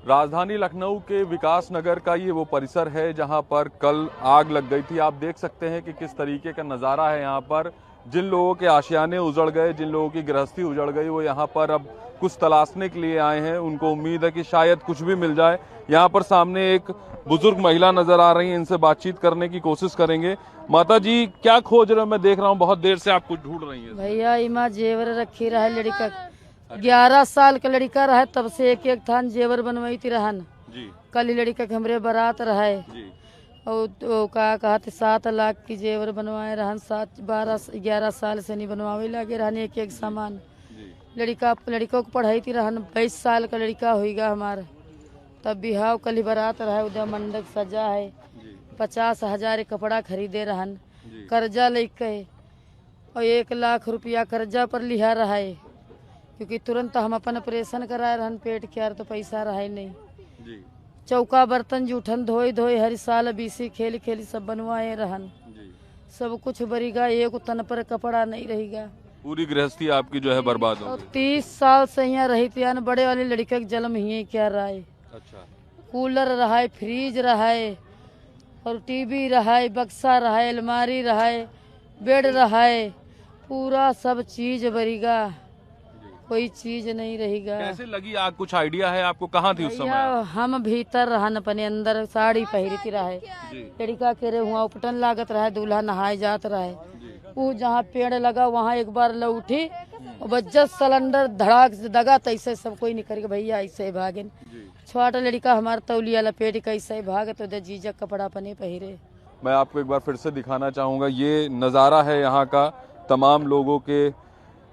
राजधानी लखनऊ के विकास नगर का ये वो परिसर है जहां पर कल आग लग गई थी। आप देख सकते हैं कि किस तरीके का नज़ारा है यहाँ पर। जिन लोगों के आशियाने उजड़ गए, जिन लोगों की गृहस्थी उजड़ गई, वो यहाँ पर अब कुछ तलाशने के लिए आए हैं। उनको उम्मीद है कि शायद कुछ भी मिल जाए। यहाँ पर सामने एक बुजुर्ग महिला नजर आ रही है, इनसे बातचीत करने की कोशिश करेंगे। माता जी, क्या खोज रहे हो? मैं देख रहा हूँ बहुत देर से आप कुछ ढूंढ रही हैं। भैया इमा जेवर रखी रहा लड़का, 11 साल का लड़का रहा, तब से एक एक थान जेवर बनवाई थी रहन जी कल लड़का के हमरे बारात रहे जी और तो का कहते 7 लाख की जेवर बनवाए रहन। 11 साल से नहीं बनवावे लगे रहन एक एक सामान। लड़कों को पढ़ाई थी रहन, 22 साल का लड़का होगा हमारा। तब बिहाव कल बारात रहे, उधर मंडप सजा है। 50,000 कपड़ा खरीदे रहन, कर्जा लेके और 1 लाख रुपया कर्जा पर लिया रहा है, क्योंकि तुरंत हम अपन ऑपरेशन कराए रहन पेट के यार, तो पैसा रहा नहीं जी। चौका बर्तन जूठन धोई धोई हर साल बीसी खेली खेली सब बनवाए रहन जी। सब कुछ बरीगा, एक तन पर कपड़ा नहीं रहेगा। पूरी गृहस्थी आपकी जो है बर्बाद हो गई। 30 साल से यहाँ रही थी, बड़े वाले लड़के के जन्म ही क्या रहा है। अच्छा। कूलर रहा है, फ्रिज रहा है और टीवी रहा है, बक्सा रहा है, अलमारी रहा है, बेड रहा है, पूरा सब चीज बरीगा, कोई चीज नहीं रहेगा। कैसे लगी आग? कुछ आइडिया है आपको? कहाँ थी उस समय? हम भीतर रहन, अपने अंदर साड़ी पहरी थी रहे, लड़का के रे हुआ उपटन लागत रहा, दूल्हा नहाए जात रहे। वो जहाँ पेड़ लगा वहाँ एक बार ल उठी और बज्जत सिलेंडर धड़ाक से दगा, तैसे सब कोई निकल के भैया ऐसे भागे। छोटा लड़का हमारा तौलिया लपेट कैसे भागे, तो जीजक कपड़ा अपने पहरे। मैं आपको एक बार फिर से दिखाना चाहूँगा, ये नज़ारा है यहाँ का। तमाम लोगों के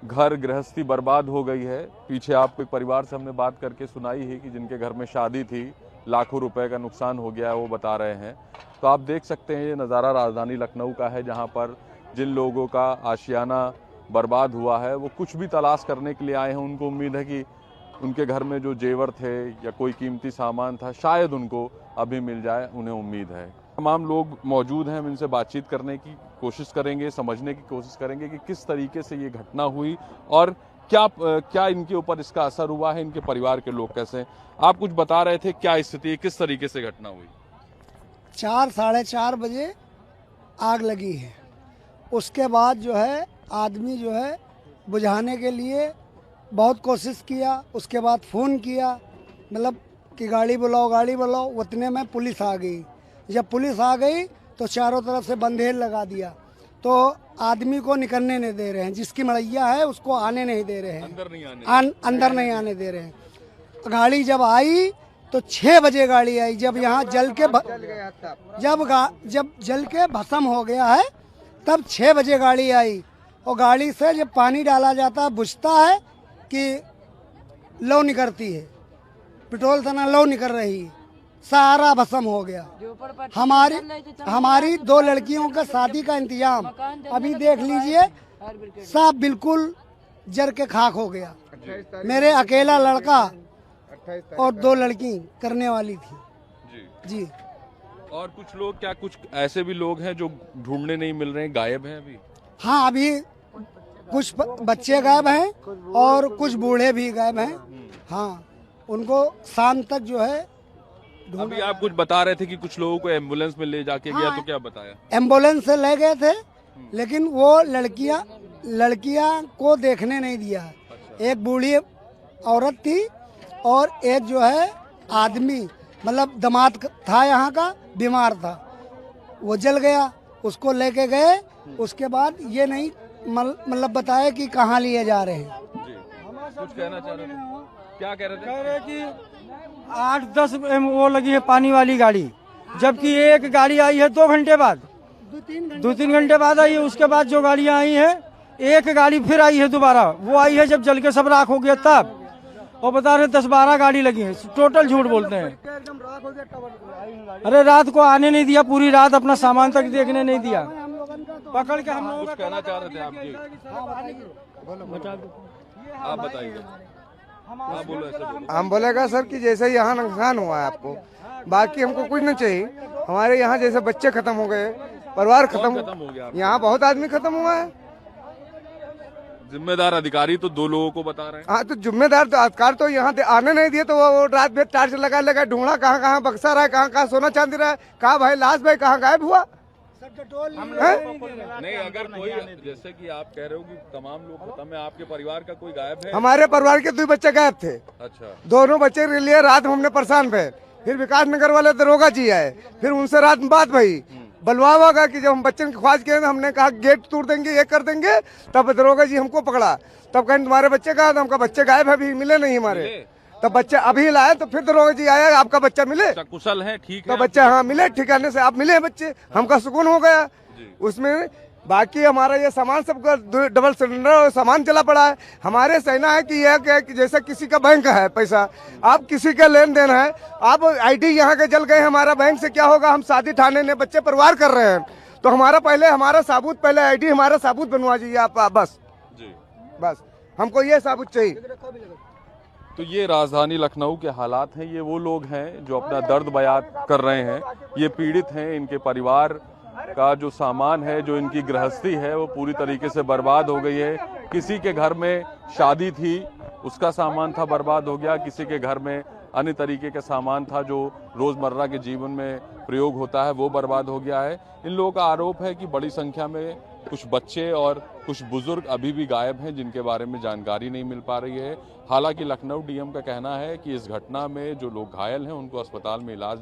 घर गृहस्थी बर्बाद हो गई है। पीछे आपको एक परिवार से हमने बात करके सुनाई है कि जिनके घर में शादी थी, लाखों रुपए का नुकसान हो गया है, वो बता रहे हैं। तो आप देख सकते हैं ये नज़ारा राजधानी लखनऊ का है, जहाँ पर जिन लोगों का आशियाना बर्बाद हुआ है वो कुछ भी तलाश करने के लिए आए हैं। उनको उम्मीद है कि उनके घर में जो जेवर थे या कोई कीमती सामान था, शायद उनको अभी मिल जाए, उन्हें उम्मीद है। तमाम लोग मौजूद हैं, हम इनसे बातचीत करने की कोशिश करेंगे, समझने की कोशिश करेंगे कि किस तरीके से ये घटना हुई और क्या इनके ऊपर इसका असर हुआ है, इनके परिवार के लोग कैसे हैं। आप कुछ बता रहे थे, क्या स्थिति है, किस तरीके से घटना हुई? 4 साढ़े 4 बजे आग लगी है। उसके बाद जो है आदमी जो है बुझाने के लिए बहुत कोशिश किया, उसके बाद फ़ोन किया, मतलब कि गाड़ी बुलाओ। उतने में पुलिस आ गई। जब पुलिस आ गई तो चारों तरफ से बंधेर लगा दिया, तो आदमी को निकलने नहीं दे रहे हैं। जिसकी मड़ैया है उसको आने नहीं दे रहे हैं, अंदर नहीं आने दे रहे हैं। गाड़ी जब आई तो 6 बजे गाड़ी आई, जब यहाँ जल के भस्म हो गया है, तब 6 बजे गाड़ी आई। और गाड़ी से जब पानी डाला जाता है, बुझता है कि लो निकलती है, पेट्रोल तना लो निकल रही है, सारा भस्म हो गया। हमारी 2 लड़कियों का शादी का इंतजाम अभी देख लीजिए, सब बिल्कुल जर के खाक हो गया। मेरे अकेला लड़का और 2 लड़की करने वाली थी जी। और कुछ लोग, क्या कुछ ऐसे भी लोग हैं जो ढूंढने नहीं मिल रहे हैं, गायब हैं अभी? हाँ, अभी कुछ बच्चे गायब हैं और कुछ बूढ़े भी गायब हैं। हाँ, उनको शाम तक जो है अभी आप कुछ बता रहे थे कि कुछ लोगों को एम्बुलेंस में ले जाके गया, तो क्या बताया? एम्बुलेंस से ले गए थे, लेकिन वो लड़कियां को देखने नहीं दिया। एक बूढ़ी औरत थी और एक जो है आदमी, मतलब दामाद था यहाँ का, बीमार था, वो जल गया, उसको लेके गए। उसके बाद ये नहीं मतलब बताया कि कहाँ लिए जा रहे हैं। कुछ कहना चाह रहे थे? क्या कह रहे थे? कह रहे कि 8-10 वो लगी है पानी वाली गाड़ी, जबकि एक गाड़ी आई है 2 घंटे बाद, 2-3 घंटे बाद आई है। उसके बाद जो गाड़ियाँ आई है, एक गाड़ी फिर आई है दोबारा, वो आई है जब जल के सब राख हो गया तब। और बता रहे 10-12 गाड़ी लगी है, टोटल झूठ बोलते हैं। अरे रात को आने नहीं दिया, पूरी रात अपना सामान तक देखने नहीं दिया, पकड़ के हम लोग। कुछ कहना चाह रहे थे आप जी? आप बताइए। हम बोलेगा सर कि जैसे यहाँ नुकसान हुआ है आपको, बाकी हमको कुछ नहीं चाहिए। हमारे यहाँ जैसे बच्चे खत्म हो गए, परिवार खत्म हो गया, यहाँ बहुत आदमी खत्म हुआ है। जिम्मेदार अधिकारी तो 2 लोगों को बता रहे हैं। हाँ, तो जिम्मेदार तो अधिकार तो यहाँ आने नहीं दिए, तो वो रात भर टार्च लगा लगा ढूंढा, कहाँ कहाँ बक्सा रहा है, कहाँ कहाँ सोना चांदी रहा है, कहाँ भाई लाश भाई कहाँ गायब हुआ। नहीं, अगर कोई, जैसे कि आप कह रहे हो कि तमाम लोग खत्म है, आपके परिवार का कोई गायब है? हमारे परिवार के 2 बच्चे गायब थे। अच्छा। दोनों बच्चे के लिए रात हमने परेशान भे, फिर विकास नगर वाले दरोगा जी आए, फिर उनसे रात में बात भई, बलवावा होगा कि जब हम बच्चे की ख्वाहिश किए, हमने कहा गेट तोड़ देंगे, ये कर देंगे, तब दरोगा जी हमको पकड़ा, तब कहें तुम्हारे बच्चे कहाँ, हमका बच्चे गायब है, अभी मिले नहीं हमारे। तब बच्चे अभी लाए, तो फिर दरोगा जी आया, आपका बच्चा मिले, कुशल है, ठीक तो है, बच्चा हाँ मिले, ठिकाने से आप मिले बच्चे, हमका सुकून हो गया उसमें। बाकी हमारा ये सामान सबका डबल सिलेंडर और सामान चला पड़ा है। हमारे सहना है कि यह कि जैसे किसी का बैंक है पैसा, आप किसी का लेन देन है, आप आईडी यहाँ के जल गए, हमारा बैंक से क्या होगा, हम शादी ठाने ने बच्चे परिवार कर रहे हैं, तो हमारा साबुत पहले आईडी हमारा साबुत बनवा दीजिए आप, बस हमको ये साबुत चाहिए। तो ये राजधानी लखनऊ के हालात हैं। ये वो लोग हैं जो अपना दर्द बयान कर रहे हैं। ये पीड़ित हैं, इनके परिवार का जो सामान है, जो इनकी गृहस्थी है, वो पूरी तरीके से बर्बाद हो गई है। किसी के घर में शादी थी, उसका सामान था, बर्बाद हो गया। किसी के घर में अन्य तरीके का सामान था जो रोजमर्रा के जीवन में प्रयोग होता है, वो बर्बाद हो गया है। इन लोगों का आरोप है कि बड़ी संख्या में कुछ बच्चे और कुछ बुजुर्ग अभी भी गायब हैं, जिनके बारे में जानकारी नहीं मिल पा रही है। हालांकि लखनऊ डीएम का कहना है कि इस घटना में जो लोग घायल हैं उनको अस्पताल में इलाज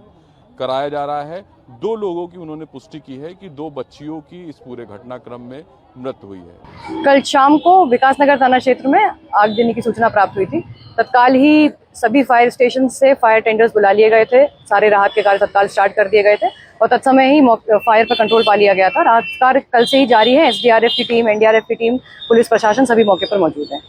कराया जा रहा है। 2 लोगों की उन्होंने पुष्टि की है कि 2 बच्चियों की इस पूरे घटनाक्रम में मृत्यु हुई है। कल शाम को विकासनगर थाना क्षेत्र में आग देने की सूचना प्राप्त हुई थी। तत्काल ही सभी फायर स्टेशन से फायर टेंडर्स बुला लिए गए थे, सारे राहत के कार्य तत्काल स्टार्ट कर दिए गए थे और तत्समय ही फायर पर कंट्रोल पा लिया गया था। राहत कार्य कल से ही जारी है। एसडीआरएफ की टीम, एनडीआरएफ की टीम, पुलिस प्रशासन सभी मौके पर मौजूद है।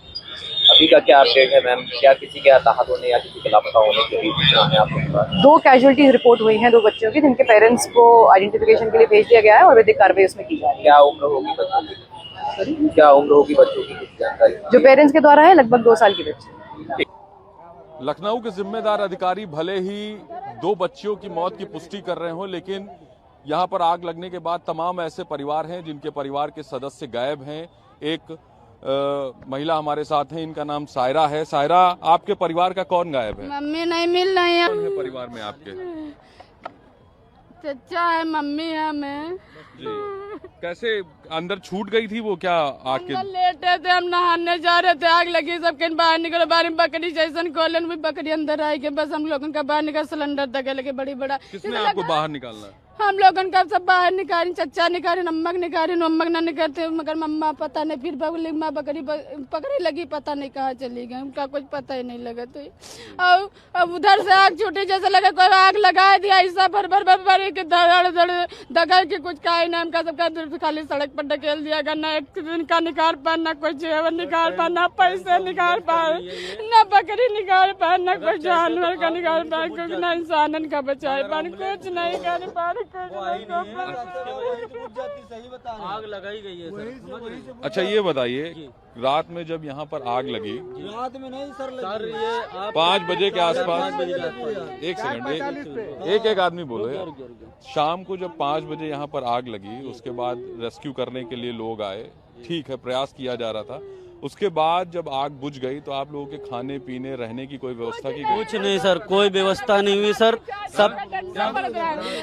अभी का क्या अपडेट है मैम? क्या किसी के हताहत होने या किसी के लापता होने की भी सूचना है आपके पास? 2 कैजुअलिटीज रिपोर्ट हुई हैं 2 बच्चों की, जिनके पेरेंट्स को आइडेंटिफिकेशन के लिए भेज दिया गया है और वैदिक कार्रवाई उसमें की जा रही है। क्या उम्र होगी बच्चों की? क्या उम्र होगी बच्चों की, कुछ जानकारी? जो पेरेंट्स के द्वारा है लगभग 2 साल की बच्ची। लखनऊ के जिम्मेदार अधिकारी भले ही 2 बच्चियों की मौत की पुष्टि कर रहे हो, लेकिन यहाँ पर आग लगने के बाद तमाम ऐसे परिवार हैं जिनके परिवार के सदस्य गायब हैं। एक महिला हमारे साथ हैं, इनका नाम सायरा है। सायरा, आपके परिवार का कौन गायब है? मम्मी नहीं मिल रही है। कौन है परिवार में आपके? चचा है, मम्मी है, मैं। जी, कैसे अंदर छूट गई थी वो? क्या आग के लेटे थे, हम नहाने जा रहे थे, आग लगी, सबके बाहर निकले, बाहर में बकरी जैसन खोलन भी बकरी अंदर आई के बस हम लोगों का बाहर निकल, सिलेंडर तक लगे बड़ी बड़ा। किसने आपको बाहर निकालना है? हम लोगों का सब बाहर निकाली, चचा निकाली, नमक निकाली, नमक न निकलते, मगर मम्मा पता नहीं, फिर बगली माँ बकरी पकड़े लगी, पता नहीं कहाँ चली गई, उनका कुछ पता ही नहीं लगा। तो अब उधर से आग छूटी, जैसे लगा कोई आग लगा दिया, ऐसा भर भर भर भर के दगड़ के कुछ का ना, उनका सबका खाली सड़क पर ढकेल दिया गया। न एक दिन का निकाल पा, न कोई जेवर निकाल पा, न पैसे निकाल पा, न बकरी निकाल पा, न कोई जानवर का निकाल पा, क्योंकि न इंसान का बचाए पा, कुछ नहीं कर पा। आग लगाई गई है सर। अच्छा, ये बताइए, रात में जब यहाँ पर आग लगी, रात में नहीं सर, ये 5 बजे के आसपास, एक सेकंड, एक आदमी बोलो यार। शाम को जब 5 बजे यहाँ पर आग लगी, उसके बाद रेस्क्यू करने के लिए लोग आए, ठीक है, प्रयास किया जा रहा था। उसके बाद जब आग बुझ गई तो आप लोगों के खाने पीने रहने की कोई व्यवस्था की गई? कुछ नहीं सर, कोई व्यवस्था नहीं हुई सर। सब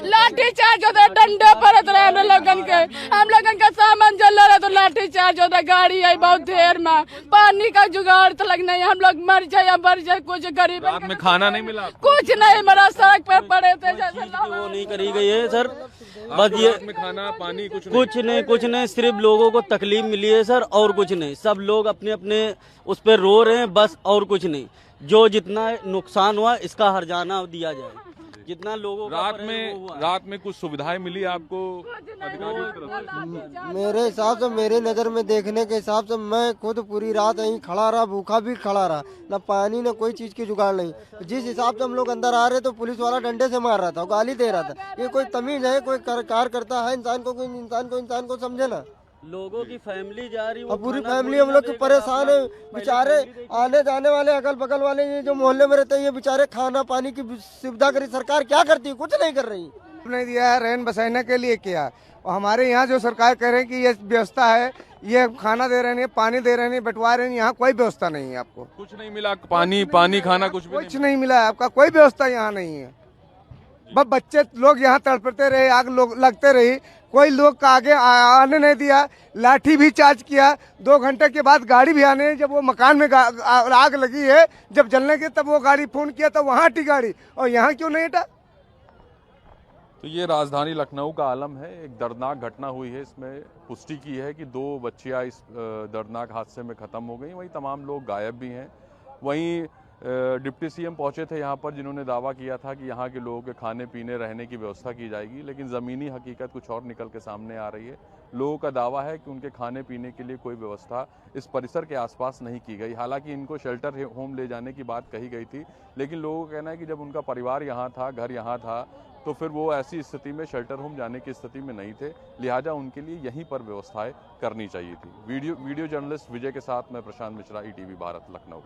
लाठी चार्ज होता है, डंडे पड़त रहे हम लोगन का सामान जल रहा तो लाठी चार्ज होता है। गाड़ी आई बहुत देर में, पानी का जुगाड़ तो लगना है, हम लोग मर जाए या मर जाए, कुछ गरीब। रात में खाना नहीं मिला? कुछ नहीं मिला, सड़क पे पड़े थे जैसे। वो नहीं करी गई है सर, बस ये में खाना पानी कुछ नहीं, सिर्फ लोगों को तकलीफ मिली है सर, और कुछ नहीं। सब लोग अपने अपने उस पर रो रहे हैं बस, और कुछ नहीं। जो जितना नुकसान हुआ इसका हर्जाना दिया जाए, जितना लोगों रात में कुछ सुविधाएं मिली आपको अधिकारियों की तरफ से? मेरे हिसाब से, मेरे नज़र में देखने के हिसाब से, मैं खुद पूरी रात यहीं खड़ा रहा, भूखा भी खड़ा रहा, न पानी न कोई चीज़ की जुगाड़ नहीं। जिस हिसाब से हम लोग अंदर आ रहे तो पुलिस वाला डंडे से मार रहा था, गाली दे रहा था। ये कोई तमीज़ है? कोई कार करता है इंसान को? कोई इंसान को समझे ना। लोगों की फैमिली जा रही, और पूरी फैमिली हम लोग की परेशान है। बेचारे आने जाने वाले अगल बगल वाले ये जो मोहल्ले में रहते हैं, ये बेचारे खाना पानी की सुविधा करी, सरकार क्या करती है? कुछ नहीं कर रही। नहीं दिया है, रहन बसाने के लिए किया। और हमारे यहाँ जो सरकार कह रहे हैं कि ये व्यवस्था है ये खाना दे रहे नहीं, पानी दे रहे नहीं, बंटवा रहे नहीं, यहाँ कोई व्यवस्था नहीं है आपको। कुछ नहीं मिला, पानी खाना कुछ भी कुछ नहीं मिला है, आपका कोई व्यवस्था यहाँ नहीं है। बस बच्चे लोग यहाँ तड़पते रहे, आग लोग लगते रही, कोई लोग का आगे आने नहीं दिया, लाठी भी चार्ज किया। 2 घंटे के बाद गाड़ी भी आने, जब वो मकान में आग लगी है, जब जलने के तब वो गाड़ी फोन किया तो वहाँ हटी गाड़ी, और यहाँ क्यों नहीं हटा। तो ये राजधानी लखनऊ का आलम है। एक दर्दनाक घटना हुई है, इसमें पुष्टि की है कि 2 बच्चियां इस दर्दनाक हादसे में खत्म हो गई। वहीं तमाम लोग गायब भी हैं। वहीं डिप्टी सीएम पहुंचे थे यहाँ पर, जिन्होंने दावा किया था कि यहाँ के लोगों के खाने पीने रहने की व्यवस्था की जाएगी, लेकिन ज़मीनी हकीकत कुछ और निकल के सामने आ रही है। लोगों का दावा है कि उनके खाने पीने के लिए कोई व्यवस्था इस परिसर के आसपास नहीं की गई। हालांकि इनको शेल्टर होम ले जाने की बात कही गई थी, लेकिन लोगों का कहना है कि जब उनका परिवार यहाँ था, घर यहाँ था, तो फिर वो ऐसी स्थिति में शेल्टर होम जाने की स्थिति में नहीं थे, लिहाजा उनके लिए यहीं पर व्यवस्थाएं करनी चाहिए थी। वीडियो जर्नलिस्ट विजय के साथ मैं प्रशांत मिश्रा, ईटीवी भारत, लखनऊ।